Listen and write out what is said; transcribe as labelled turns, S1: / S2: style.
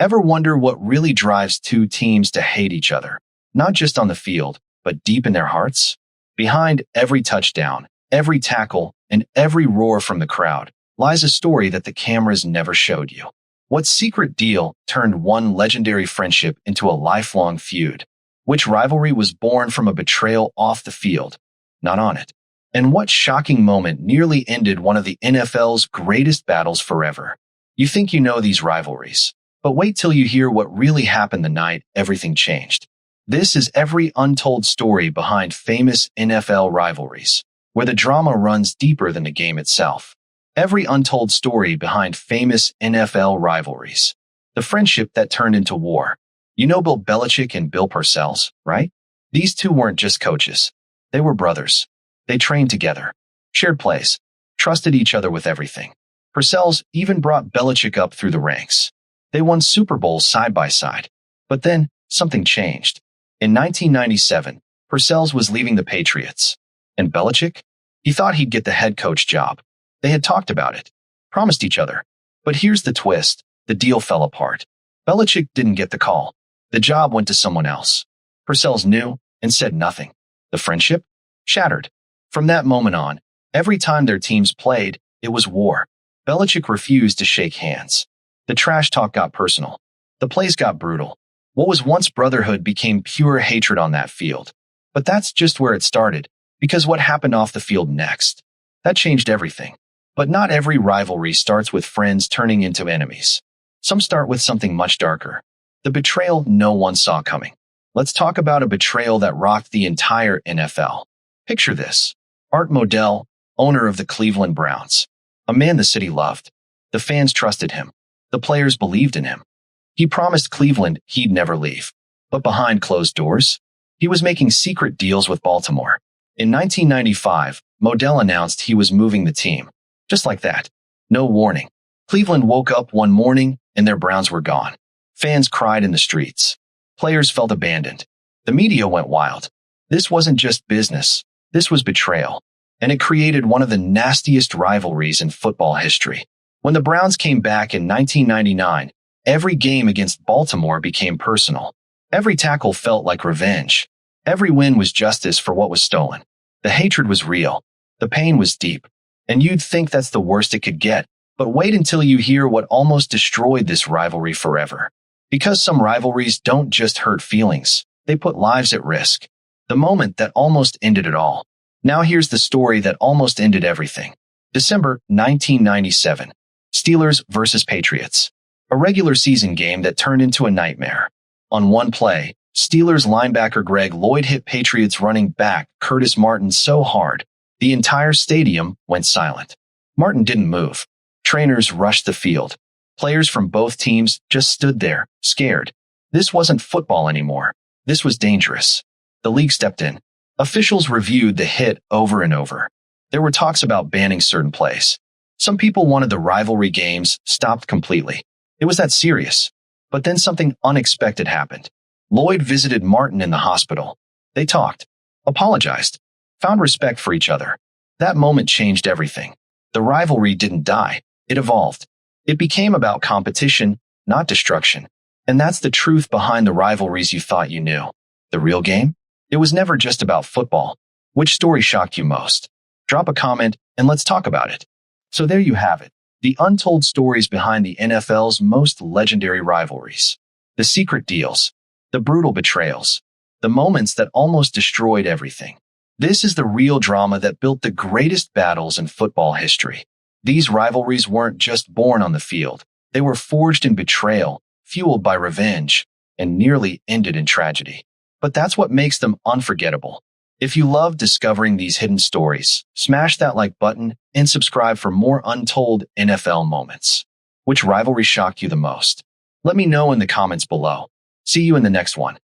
S1: Ever wonder what really drives two teams to hate each other? Not just on the field, but deep in their hearts? Behind every touchdown, every tackle, and every roar from the crowd lies a story that the cameras never showed you. What secret deal turned one legendary friendship into a lifelong feud? Which rivalry was born from a betrayal off the field, not on it? And what shocking moment nearly ended one of the NFL's greatest battles forever? You think you know these rivalries, but wait till you hear what really happened the night everything changed. This is every untold story behind famous NFL rivalries, where the drama runs deeper than the game itself. Every untold story behind famous NFL rivalries. The friendship that turned into war. You know Bill Belichick and Bill Parcells, right? These two weren't just coaches. They were brothers. They trained together, shared plays, trusted each other with everything. Parcells even brought Belichick up through the ranks. They won Super Bowls side by side. But then, something changed. In 1997, Parcells was leaving the Patriots. And Belichick? He thought he'd get the head coach job. They had talked about it, promised each other. But here's the twist. The deal fell apart. Belichick didn't get the call. The job went to someone else. Parcells knew and said nothing. The friendship? Shattered. From that moment on, every time their teams played, it was war. Belichick refused to shake hands. The trash talk got personal. The plays got brutal. What was once brotherhood became pure hatred on that field. But that's just where it started, because what happened off the field next? That changed everything. But not every rivalry starts with friends turning into enemies. Some start with something much darker. The betrayal no one saw coming. Let's talk about a betrayal that rocked the entire NFL. Picture this. Art Modell, owner of the Cleveland Browns. A man the city loved. The fans trusted him. The players believed in him. He promised Cleveland he'd never leave. But behind closed doors, he was making secret deals with Baltimore. In 1995, Modell announced he was moving the team. Just like that. No warning. Cleveland woke up one morning and their Browns were gone. Fans cried in the streets. Players felt abandoned. The media went wild. This wasn't just business. This was betrayal. And it created one of the nastiest rivalries in football history. When the Browns came back in 1999, every game against Baltimore became personal. Every tackle felt like revenge. Every win was justice for what was stolen. The hatred was real. The pain was deep. And you'd think that's the worst it could get. But wait until you hear what almost destroyed this rivalry forever. Because some rivalries don't just hurt feelings. They put lives at risk. The moment that almost ended it all. Now here's the story that almost ended everything. December 1997. Steelers versus Patriots. A regular season game that turned into a nightmare. On one play, Steelers linebacker Greg Lloyd hit Patriots running back Curtis Martin so hard, the entire stadium went silent. Martin didn't move. Trainers rushed the field. Players from both teams just stood there, scared. This wasn't football anymore. This was dangerous. The league stepped in. Officials reviewed the hit over and over. There were talks about banning certain plays. Some people wanted the rivalry games stopped completely. It was that serious. But then something unexpected happened. Lloyd visited Martin in the hospital. They talked, apologized, found respect for each other. That moment changed everything. The rivalry didn't die. It evolved. It became about competition, not destruction. And that's the truth behind the rivalries you thought you knew. The real game? It was never just about football. Which story shocked you most? Drop a comment and let's talk about it. So there you have it. The untold stories behind the NFL's most legendary rivalries. The secret deals. The brutal betrayals. The moments that almost destroyed everything. This is the real drama that built the greatest battles in football history. These rivalries weren't just born on the field. They were forged in betrayal, fueled by revenge, and nearly ended in tragedy. But that's what makes them unforgettable. If you love discovering these hidden stories, smash that like button and subscribe for more untold NFL moments. Which rivalry shocked you the most? Let me know in the comments below. See you in the next one.